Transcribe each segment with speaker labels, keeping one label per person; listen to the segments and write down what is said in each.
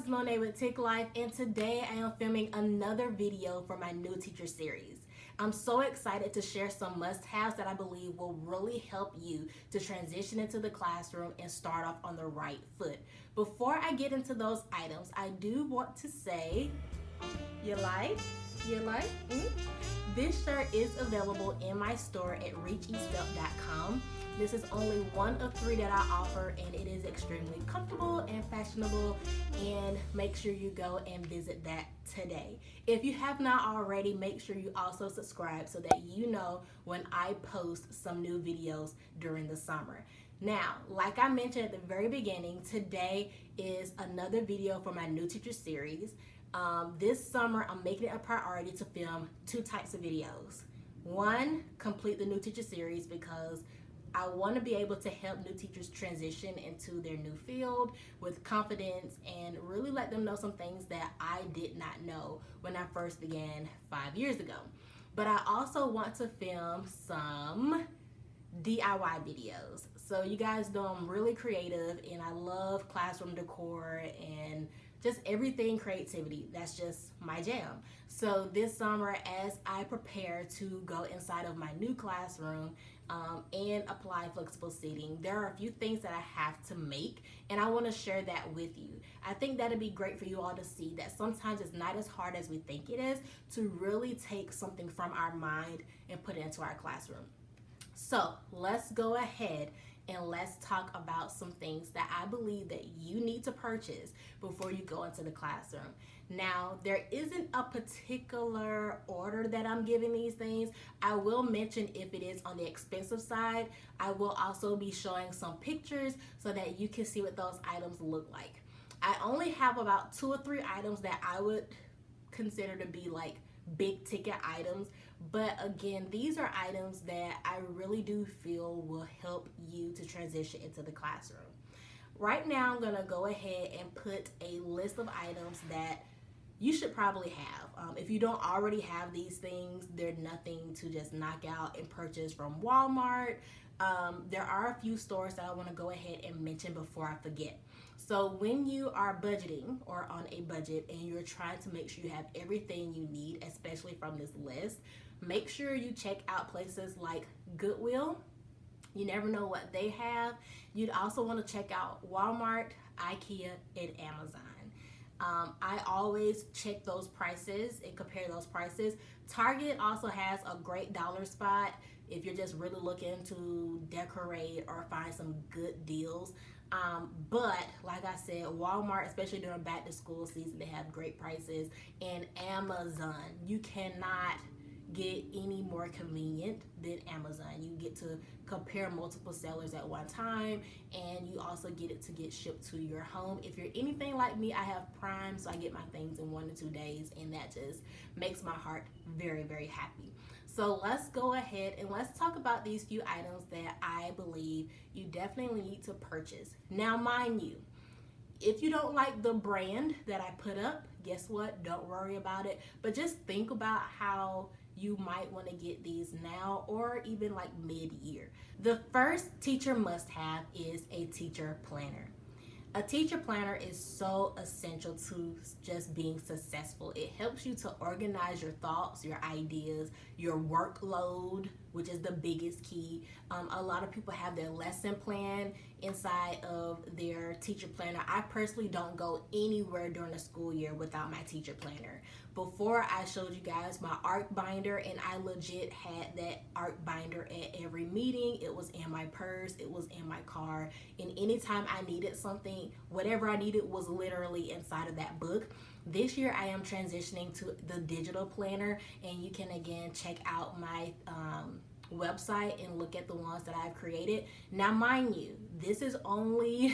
Speaker 1: it's Monet with Tick Life, and today I am filming another video for my new teacher series. I'm so excited to share some must-haves that I believe will really help you to transition into the classroom and start off on the right foot. Before I get into those items, I do want to say, you like? This shirt is available in my store at reacheachstep.com. This is only one of 3 that I offer, and it is extremely comfortable and fashionable, and make sure you go and visit that today. If you have not already, make sure you also subscribe so that you know when I post some new videos during the summer. Now, like I mentioned at the very beginning, today is another video for my new teacher series. This summer, I'm making it a priority to film 2 types of videos. One, complete the new teacher series because I want to be able to help new teachers transition into their new field with confidence and really let them know some things that I did not know when I first began 5 years ago. But I also want to film some DIY videos. So you guys know I'm really creative and I love classroom decor and just everything creativity. That's just my jam. So this summer, as I prepare to go inside of my new classroom and apply flexible seating, there are a few things that I have to make, and I want to share that with you. I think that'd be great for you all to see that sometimes it's not as hard as we think it is to really take something from our mind and put it into our classroom. So let's go ahead and let's talk about some things that I believe that you need to purchase before you go into the classroom. Now, there isn't a particular order that I'm giving these things. I will mention if it is on the expensive side. I will also be showing some pictures so that you can see what those items look like. I only have about 2 or 3 items that I would consider to be like big ticket items, but again, these are items that I really do feel will help you to transition into the classroom. Right now, I'm gonna go ahead and put a list of items that you should probably have. If you don't already have these things, they're nothing to just knock out and purchase from Walmart. There are a few stores that I want to go ahead and mention before I forget. So when you are budgeting or on a budget and you're trying to make sure you have everything you need, especially from this list, make sure you check out places like Goodwill. You never know what they have. You'd also want to check out Walmart, IKEA, and Amazon. I always check those prices and compare those prices. Target also has a great dollar spot if you're just really looking to decorate or find some good deals. But like I said, Walmart, especially during back to school season, they have great prices. And Amazon, you cannot get any more convenient than Amazon. You get to compare multiple sellers at one time, and you also get it to get shipped to your home. If you're anything like me, I have Prime, so I get my things in 1 to 2 days, and that just makes my heart very, very happy. So let's go ahead and let's talk about these few items that I believe you definitely need to purchase. Now, mind you, if you don't like the brand that I put up, guess what? Don't worry about it, but just think about how you might want to get these now or even like mid-year. The first teacher must-have is a teacher planner. A teacher planner is so essential to just being successful. It helps you to organize your thoughts, your ideas, your workload, which is the biggest key. A lot of people have their lesson plan inside of their teacher planner. I personally don't go anywhere during the school year without my teacher planner. Before, I showed you guys my art binder, and I legit had that art binder at every meeting. It was in my purse, it was in my car, and anytime I needed something, whatever I needed was literally inside of that book. This year I am transitioning to the digital planner, and you can again check out my website and look at the ones that I've created. Now, mind you, this is only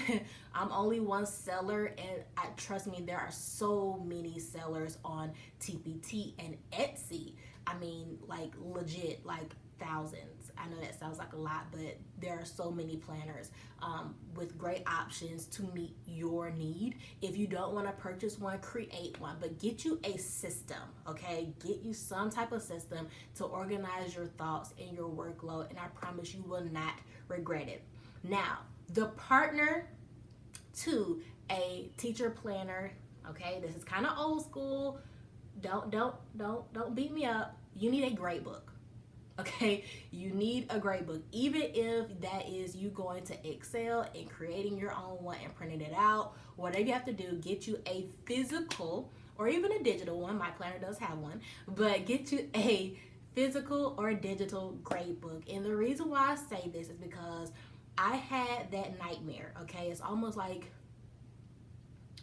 Speaker 1: I'm only one seller, and trust me, there are so many sellers on TPT and Etsy. I mean, like legit, like thousands. I know that sounds like a lot, but there are so many planners with great options to meet your need. If you don't want to purchase one, create one, but get you a system, okay? Get you some type of system to organize your thoughts and your workload, and I promise you will not regret it. Now, the partner to a teacher planner Okay, this is kind of old school. Don't beat me up. You need a grade book. Okay, you need a grade book, even if that is you going to Excel and creating your own one and printing it out. Whatever you have to do, get you a physical or even a digital one. My planner does have one, but get you a physical or digital grade book. And the reason why I say this is because I had that nightmare. Okay, it's almost like,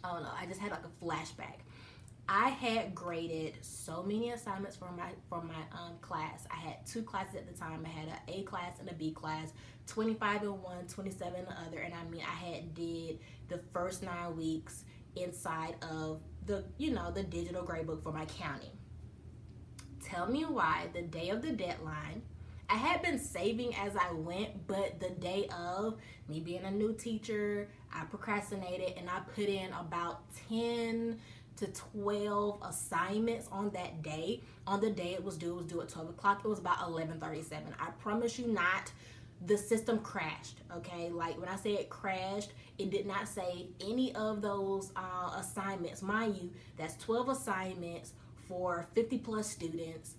Speaker 1: I don't know, I just had like a flashback. I had graded so many assignments for my class. I had 2 classes at the time. I had an A class and a B class, 25 in one, 27 in the other. And I mean, I had did the first 9 weeks inside of the, the digital grade book for my county. Tell me why the day of the deadline, I had been saving as I went, but the day of, me being a new teacher, I procrastinated and I put in about 10 to 12 assignments on that day. On the day it was due at 12 o'clock. It was about 11:37. I promise you not, the system crashed, okay? Like when I say it crashed, it did not save any of those assignments. Mind you, that's 12 assignments for 50 plus students.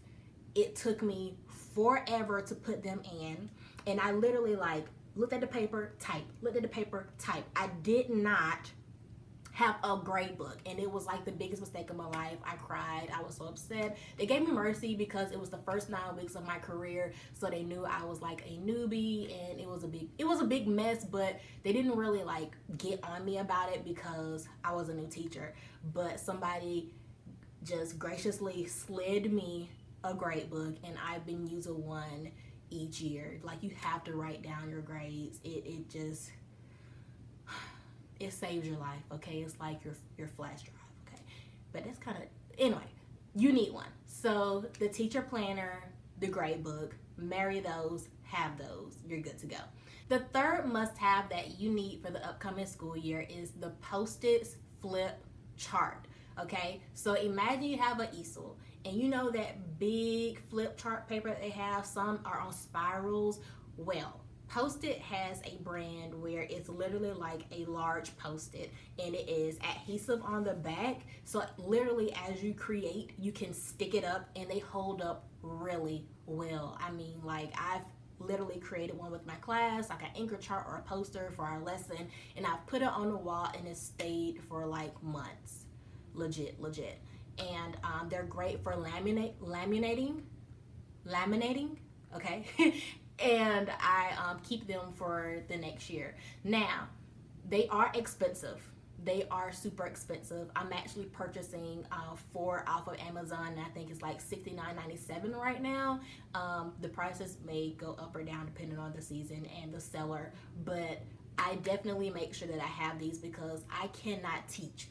Speaker 1: It took me forever to put them in. And I literally like looked at the paper, type, looked at the paper, type. I did not have a grade book, and it was like the biggest mistake of my life. I cried. I was so upset. They gave me mercy because it was the first 9 weeks of my career, so they knew I was like a newbie, and it was a big mess, but they didn't really like get on me about it because I was a new teacher. But somebody just graciously slid me a grade book, and I've been using one each year. Like, you have to write down your grades. It saves your life, okay? It's like your flash drive, okay? But that's kind of, anyway, you need one. So the teacher planner, the grade book, marry those, have those, you're good to go. The third must-have that you need for the upcoming school year is the Postit flip chart, okay? So imagine you have an easel, and you know that big flip chart paper that they have, some are on spirals. Well, Postit has a brand where it's literally like a large Postit, and it is adhesive on the back, so literally as you create, you can stick it up and they hold up really well. I mean, like, I've literally created one with my class, like an anchor chart or a poster for our lesson, and I've put it on the wall and it stayed for like months. Legit. And they're great for laminating, okay? And I keep them for the next year. Now, they are expensive. They are super expensive. I'm actually purchasing 4 off of Amazon, and I think it's like $69.97 right now. The prices may go up or down depending on the season and the seller, but I definitely make sure that I have these because I cannot teach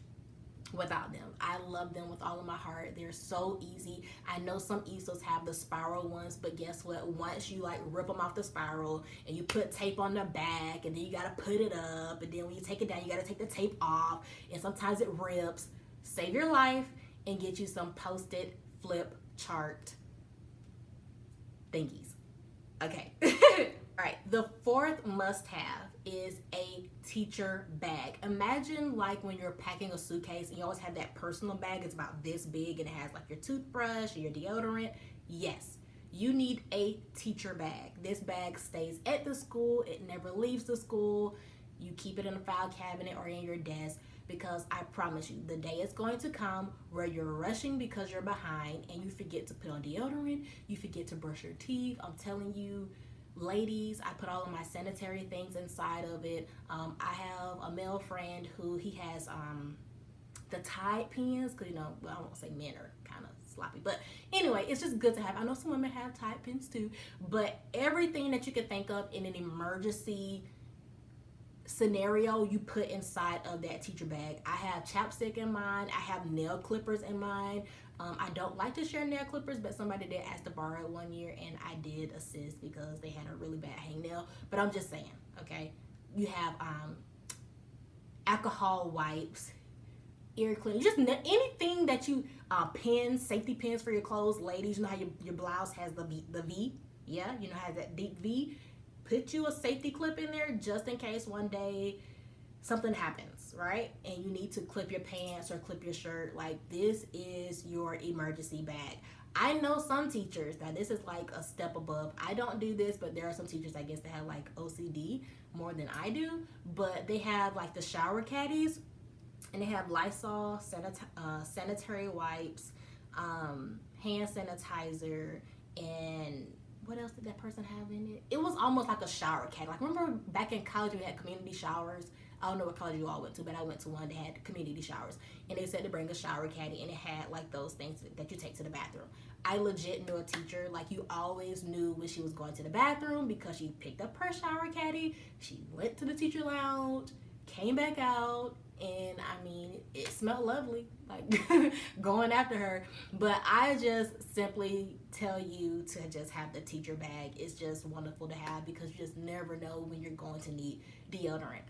Speaker 1: without them. I love them with all of my heart. They're so easy. I know some easels have the spiral ones, but guess what? Once you like rip them off the spiral and you put tape on the back, and then you got to put it up, and then when you take it down, you got to take the tape off, and sometimes it rips. Save your life and get you some Postit flip chart thingies. Okay. All right, the fourth must-have is a teacher bag. Imagine like when you're packing a suitcase and you always have that personal bag. It's about this big and it has like your toothbrush or your deodorant. Yes, you need a teacher bag. This bag stays at the school. It never leaves the school. You keep it in a file cabinet or in your desk, because I promise you, the day is going to come where you're rushing because you're behind and you forget to put on deodorant, you forget to brush your teeth. I'm telling you, ladies, I put all of my sanitary things inside of it. I have a male friend who he has the Tide pens, because well, I won't say men are kind of sloppy, but anyway, it's just good to have. I know some women have Tide pens too, but everything that you could think of in an emergency scenario, you put inside of that teacher bag. I have chapstick in mine. I have nail clippers in mine. I don't like to share nail clippers, but somebody did ask to borrow it one year, and I did assist because they had a really bad hangnail. But I'm just saying, okay? You have alcohol wipes, ear cleaner, just anything that you, pins, safety pins for your clothes. Ladies, you know how your blouse has the V? Yeah, you know how that deep V? Put you a safety clip in there just in case one day something happens, right? And you need to clip your pants or clip your shirt. Like, this is your emergency bag. I know some teachers that this is like a step above. I don't do this, but there are some teachers, I guess, that have like OCD more than I do. But they have like the shower caddies, and they have Lysol, sanitary wipes, hand sanitizer, and what else did that person have in it? It was almost like a shower caddy. Like, remember back in college we had community showers? I don't know what college you all went to, but I went to one that had community showers. And they said to bring a shower caddy, and it had like those things that you take to the bathroom. I legit knew a teacher, like, you always knew when she was going to the bathroom because she picked up her shower caddy, she went to the teacher lounge, came back out, and I mean, it smelled lovely, like going after her. But I just simply tell you to just have the teacher bag. It's just wonderful to have because you just never know when you're going to need deodorant.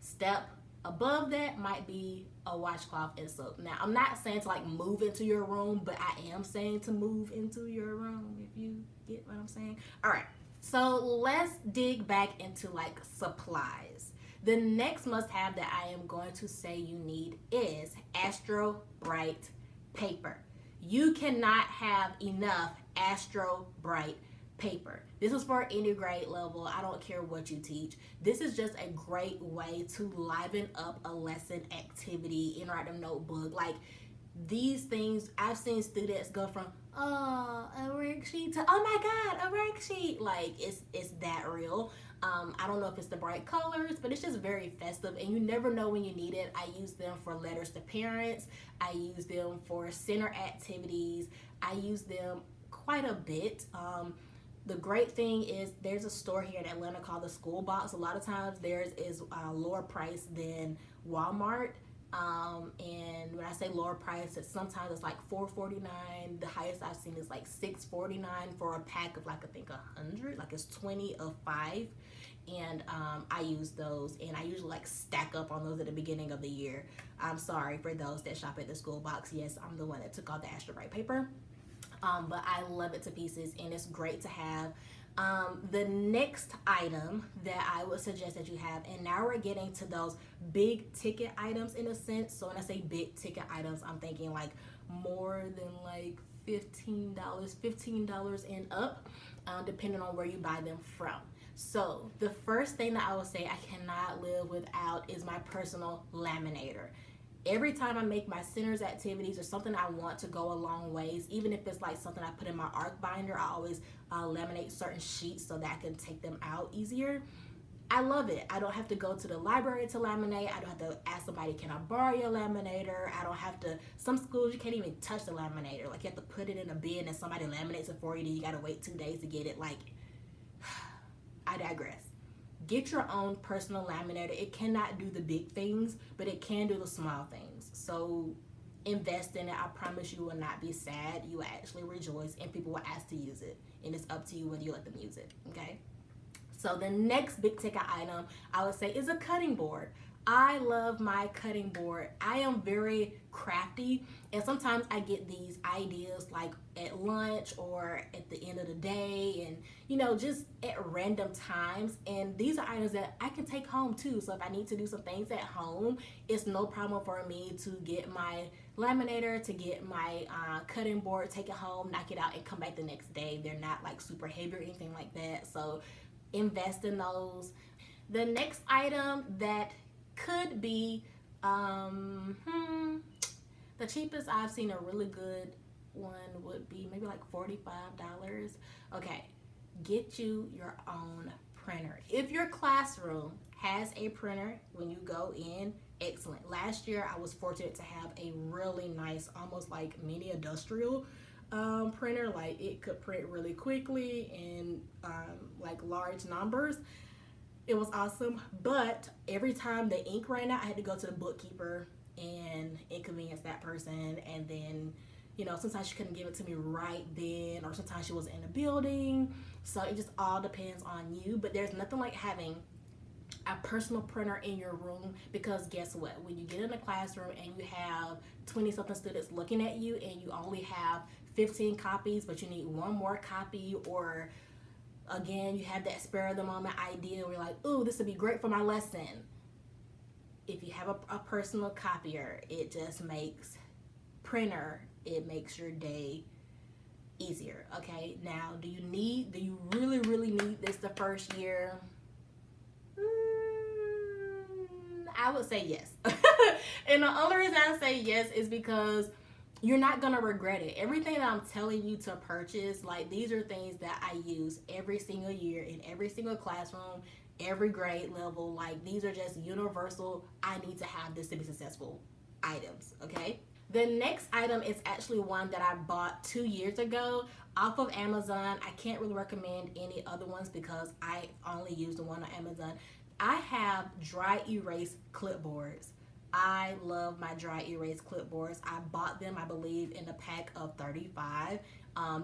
Speaker 1: Step above that might be a washcloth and soap. Now, I'm not saying to like move into your room, but I am saying to move into your room, if you get what I'm saying. All right, so let's dig back into like supplies. The next must-have that I am going to say you need is Astrobright Paper. You cannot have enough Astrobright Paper. This is for any grade level. I don't care what you teach. This is just a great way to liven up a lesson activity, interact a notebook. Like, these things, I've seen students go from, oh, a worksheet to, oh my God, a worksheet. Like, it's that real. I don't know if it's the bright colors, but it's just very festive, and you never know when you need it. I use them for letters to parents. I use them for center activities. I use them quite a bit. The great thing is there's a store here in Atlanta called the School Box. A lot of times theirs is lower price than Walmart. And when I say lower price, sometimes it's like $4.49. The highest I've seen is like $6.49 for a pack of like, I think 100, like it's 20 of 5. And I use those, and I usually like stack up on those at the beginning of the year. I'm sorry for those that shop at the School Box. Yes, I'm the one that took all the Astrobright paper. But I love it to pieces, and it's great to have. The next item that I would suggest that you have, and now we're getting to those big ticket items in a sense. So when I say big ticket items, I'm thinking like more than like $15 and up, depending on where you buy them from. So the first thing that I would say I cannot live without is my personal laminator. Every time I make my centers activities or something I want to go a long ways, even if it's like something I put in my arc binder, I always laminate certain sheets so that I can take them out easier. I love it. I don't have to go to the library to laminate. I don't have to ask somebody, can I borrow your laminator? I don't have to, some schools you can't even touch the laminator. Like, you have to put it in a bin and somebody laminates it for you, then you gotta wait 2 days to get it. Like, I digress. Get your own personal laminator. It cannot do the big things, but it can do the small things. So invest in it. I promise you will not be sad. You will actually rejoice, and people will ask to use it. And it's up to you whether you let them use it, okay? So the next big ticket item I would say is a cutting board. I love my cutting board. I am very crafty, and sometimes I get these ideas like at lunch or at the end of the day, and you know, just at random times. And these are items that I can take home too. So if I need to do some things at home, it's no problem for me to get my laminator, to get my cutting board, take it home, knock it out, and come back the next day. They're not like super heavy or anything like that. So invest in those. The next item that could be the cheapest I've seen, a really good one would be maybe like $45. Okay, get you your own printer. If your classroom has a printer when you go in, excellent. Last year I was fortunate to have a really nice, almost like mini industrial printer. Like, it could print really quickly in like large numbers. It was awesome, but every time the ink ran out, I had to go to the bookkeeper and inconvenience that person. And then, you know, sometimes she couldn't give it to me right then, or sometimes she was in the building. So it just all depends on you. But there's nothing like having a personal printer in your room, because guess what? When you get in a classroom and you have 20-something students looking at you and you only have 15 copies, but you need one more copy, or again, you have that spur of the moment idea where you're like, ooh, this would be great for my lesson. if you have a personal copier, it just makes it makes your day easier. Okay, now do you really need this the first year? I would say yes. And the only reason I say yes is because you're not gonna regret it. Everything that I'm telling you to purchase, like, these are things that I use every single year in every single classroom, every grade level. Like, these are just universal, I need to have this to be successful items. Okay, the next item is actually one that I bought 2 years ago off of Amazon. I can't really recommend any other ones because I only use the one on Amazon. I have dry erase clipboards. I love my dry erase clipboards. I bought them, I believe, in a pack of 35.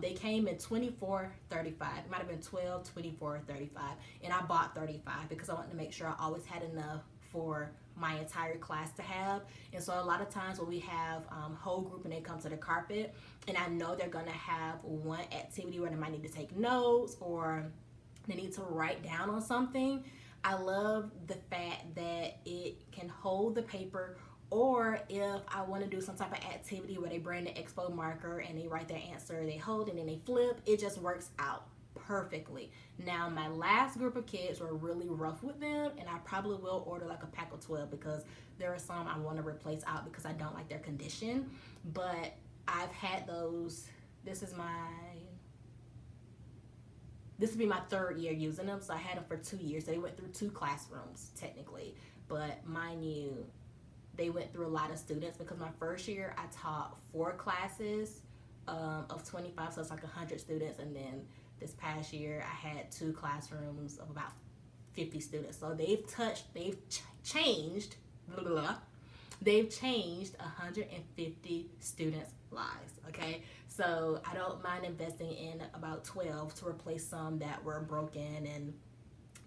Speaker 1: They came in 24, 35. It might have been 12, 24, 35. And I bought 35 because I wanted to make sure I always had enough for my entire class to have. And so a lot of times when we have whole group and they come to the carpet, and I know they're gonna have one activity where they might need to take notes or they need to write down on something, I love the fact that it can hold the paper, or if I want to do some type of activity where they bring the expo marker and they write their answer, they hold it and they flip, it just works out perfectly. Now, my last group of kids were really rough with them, and I probably will order like a pack of 12 because there are some I want to replace out because I don't like their condition. But I've had those. This will be my third year using them, so I had them for 2 years. They went through 2 classrooms technically, but mind you, they went through a lot of students because my first year I taught 4 classes of 25, so it's like 100 students, and then this past year I had 2 classrooms of about 50 students. So they've changed 150 students' lives. Okay, so I don't mind investing in about 12 to replace some that were broken and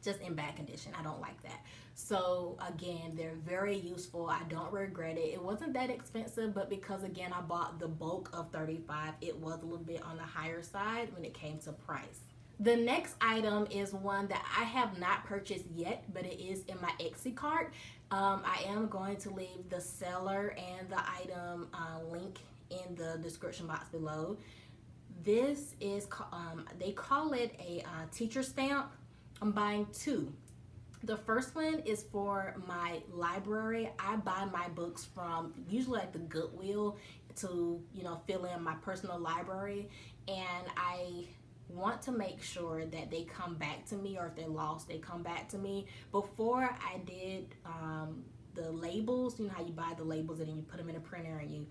Speaker 1: just in bad condition. I don't like that. So again, they're very useful. I don't regret it. It wasn't that expensive, but because again I bought the bulk of 35, it was a little bit on the higher side when it came to price. The next item is one that I have not purchased yet, but it is in my Etsy cart. I am going to leave the seller and the item link in the description box below. This is, they call it a teacher stamp. I'm buying 2. The first one is for my library. I buy my books from usually like the Goodwill to, fill in my personal library, and I want to make sure that they come back to me, or if they're lost, they come back to me. Before I did the labels, you know how you buy the labels and then you put them in a printer and you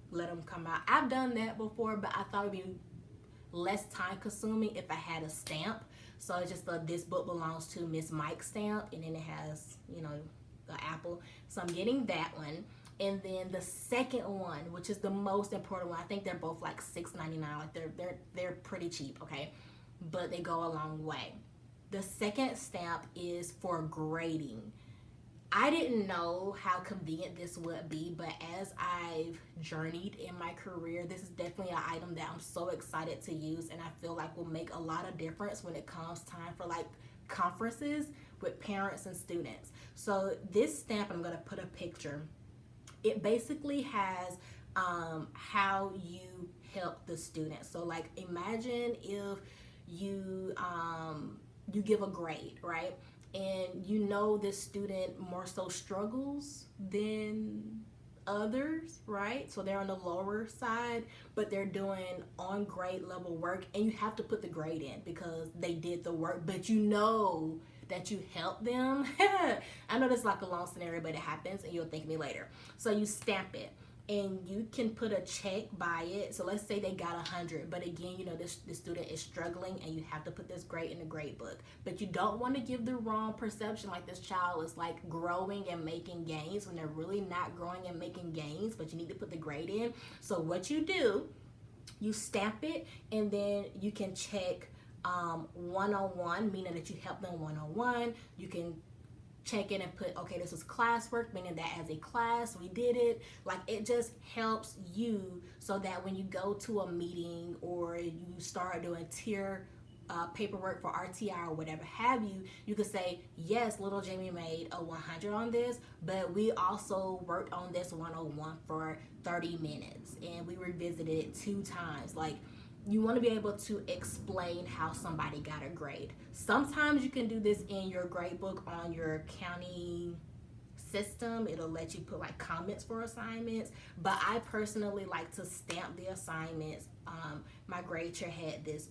Speaker 1: let them come out. I've done that before, but I thought it would be less time consuming if I had a stamp. So it's just this book belongs to Miss Mike stamp, and then it has, the apple. So I'm getting that one. And then the second one, which is the most important one, I think they're both like $6.99. Like they're pretty cheap, okay? But they go a long way. The second stamp is for grading. I didn't know how convenient this would be, but as I've journeyed in my career, this is definitely an item that I'm so excited to use, and I feel like will make a lot of difference when it comes time for like conferences with parents and students. So this stamp, I'm gonna put a picture. It basically has how you help the student. So like imagine if you give a grade, right? And this student more so struggles than others, right? So they're on the lower side, but they're doing on grade level work, and you have to put the grade in because they did the work, but that you help them. I know this is like a long scenario, but it happens, and you'll thank me later. So you stamp it, and you can put a check by it. So let's say they got 100, but again, this student is struggling, and you have to put this grade in the grade book. But you don't want to give the wrong perception, like this child is like growing and making gains when they're really not growing and making gains, but you need to put the grade in. So what you do, you stamp it, and then you can check one-on-one, meaning that you help them one-on-one. You can check in and put, okay, this was classwork, meaning that as a class we did it. Like, it just helps you so that when you go to a meeting or you start doing tier paperwork for RTI or whatever have you, you could say, yes, little Jamie made a 100 on this, but we also worked on this 101 for 30 minutes and we revisited it 2 times. Like, you want to be able to explain how somebody got a grade. Sometimes you can do this in your grade book on your county system. It'll let you put like comments for assignments, but I personally like to stamp the assignments. My grade chair had this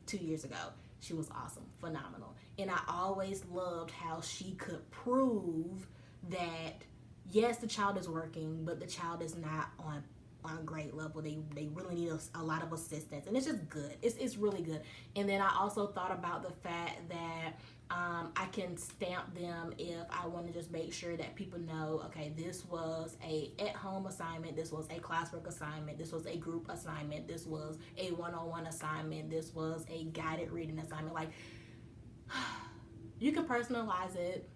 Speaker 1: 2 years ago. She was awesome, phenomenal, and I always loved how she could prove that yes, the child is working, but the child is not on grade level. They really need a lot of assistance, and it's just good. It's really good. And then I also thought about the fact that I can stamp them if I want to just make sure that people know, okay, this was a at-home assignment, this was a classwork assignment, this was a group assignment, this was a one-on-one assignment, this was a guided reading assignment. Like, you can personalize it,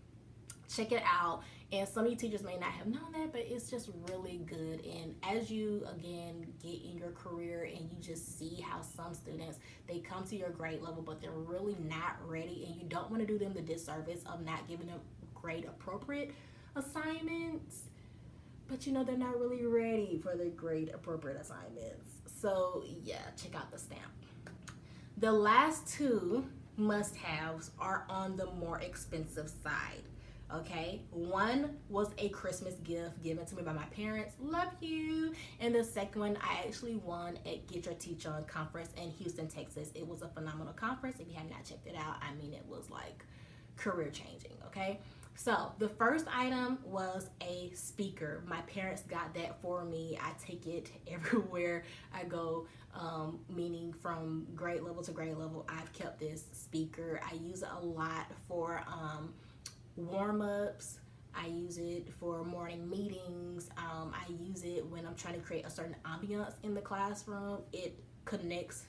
Speaker 1: check it out. And some of you teachers may not have known that, but it's just really good. And as you, again, get in your career and you just see how some students, they come to your grade level, but they're really not ready, and you don't want to do them the disservice of not giving them grade appropriate assignments, but you know they're not really ready for the grade appropriate assignments. So yeah, check out the stamp. The last 2 must-haves are on the more expensive side. Okay, one was a Christmas gift given to me by my parents. Love you. And the second one, I actually won at Get Your Teach On conference in Houston, Texas. It was a phenomenal conference. If you have not checked it out, I mean, it was like career changing. Okay, so the first item was a speaker. My parents got that for me. I take it everywhere I go, meaning from grade level to grade level. I've kept this speaker. I use it a lot for warm-ups. I use it for morning meetings. I use it when I'm trying to create a certain ambiance in the classroom. It connects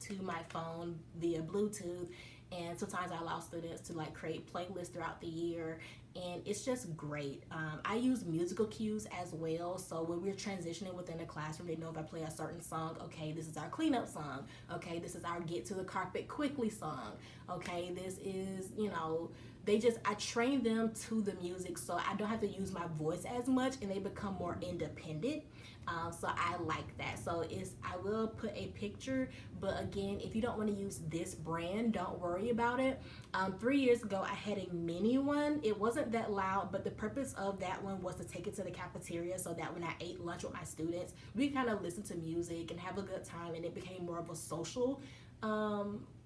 Speaker 1: to my phone via Bluetooth, and sometimes I allow students to like create playlists throughout the year, and it's just great. I use musical cues as well, so when we're transitioning within a classroom, they know if I play a certain song, okay, this is our cleanup song, okay, this is our get to the carpet quickly song, okay, this is, you know, I train them to the music, so I don't have to use my voice as much, and they become more independent. So I like that. So I will put a picture, but again, if you don't want to use this brand, don't worry about it. 3 years ago, I had a mini one. It wasn't that loud, but the purpose of that one was to take it to the cafeteria so that when I ate lunch with my students, we kind of listened to music and have a good time, and it became more of a social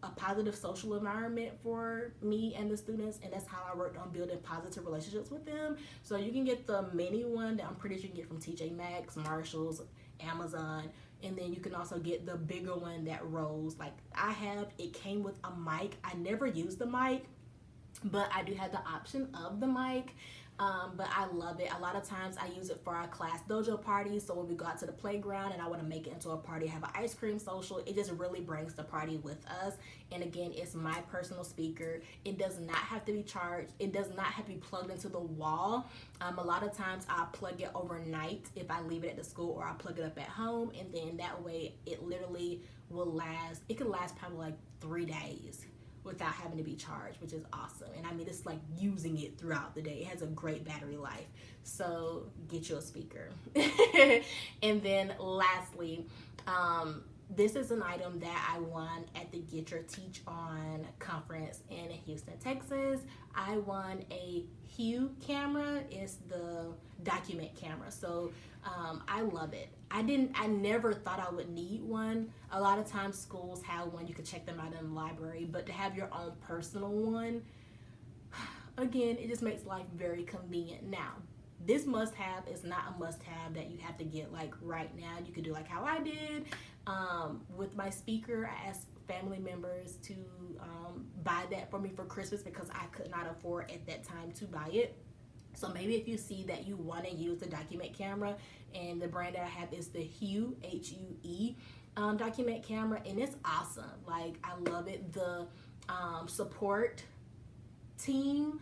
Speaker 1: a positive social environment for me and the students, and that's how I worked on building positive relationships with them. So you can get the mini one that I'm pretty sure you can get from TJ Maxx, Marshalls, Amazon, and then you can also get the bigger one that rolls. Like it came with a mic. I never used the mic, but I do have the option of the mic. But I love it. A lot of times I use it for our class dojo parties. So when we go out to the playground and I want to make it into a party, have an ice cream social, it just really brings the party with us. And again, it's my personal speaker. It does not have to be charged. It does not have to be plugged into the wall. A lot of times I'll plug it overnight if I leave it at the school, or I'll plug it up at home. And then that way it literally will last. It can last probably like 3 days without having to be charged, which is awesome. And I mean, it's like using it throughout the day. It has a great battery life. So get you a speaker. And then lastly, this is an item that I won at the Get Your Teach On conference in Houston, Texas. I won a Hue camera. It's the document camera. So I love it. I never thought I would need one. A lot of times schools have one, you can check them out in the library, but to have your own personal one, again, it just makes life very convenient. Now, this must-have is not a must-have that you have to get like right now. You could do like how I did with my speaker. I asked family members to buy that for me for Christmas because I could not afford at that time to buy it. So maybe if you see that you want to use the document camera, and the brand that I have is the Hue, H-U-E document camera, and it's awesome. Like, I love it. The support team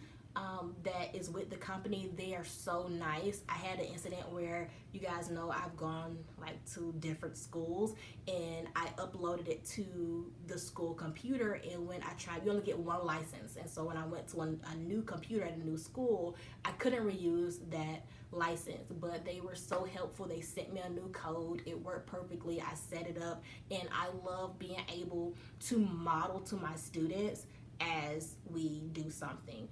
Speaker 1: that is with the company. They are so nice. I had an incident where, you guys know, I've gone like to different schools and I uploaded it to the school computer, and when I tried, you only get one license, and so when I went to a new computer at a new school, I couldn't reuse that license. But they were so helpful. They sent me a new code. It worked perfectly. I set it up, and I love being able to model to my students as we do something.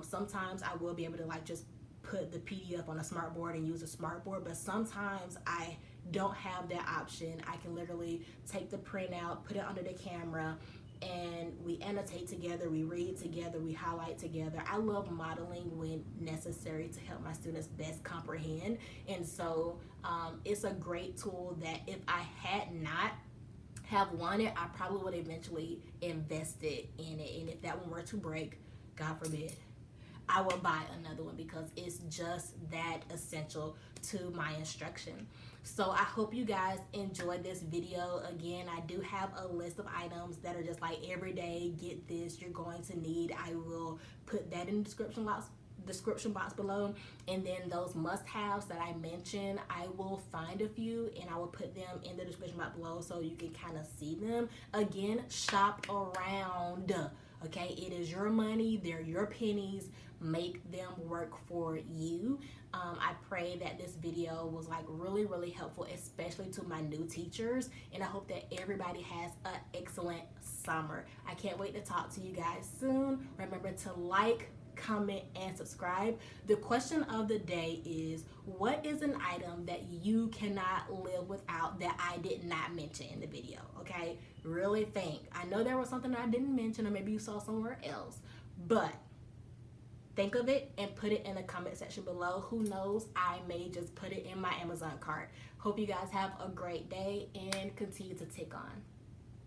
Speaker 1: Sometimes I will be able to like just put the PDF on a smartboard and use a smartboard, but sometimes I don't have that option. I can literally take the printout, put it under the camera, and we annotate together, we read together, we highlight together. I love modeling when necessary to help my students best comprehend, and so it's a great tool that if I had not have wanted, I probably would eventually invested in it. And if that one were to break, God forbid, I will buy another one because it's just that essential to my instruction. So I hope you guys enjoyed this video. Again, I do have a list of items that are just like every day, get this, you're going to need. I will put that in the description box below, and then those must-haves that I mentioned, I will find a few and I will put them in the description box below so you can kind of see them. Again, shop around, okay? It is your money, they're your pennies. Make them work for you. I pray that this video was like really helpful, especially to my new teachers, and I hope that everybody has an excellent summer. I can't wait to talk to you guys soon. Remember to like, comment, and subscribe. The question of the day is, what is an item that you cannot live without that I did not mention in the video? Okay, really think. I know there was something that I didn't mention, or maybe you saw somewhere else, but think of it and put it in the comment section below. Who knows, I may just put it in my Amazon cart. Hope you guys have a great day and continue to tick on.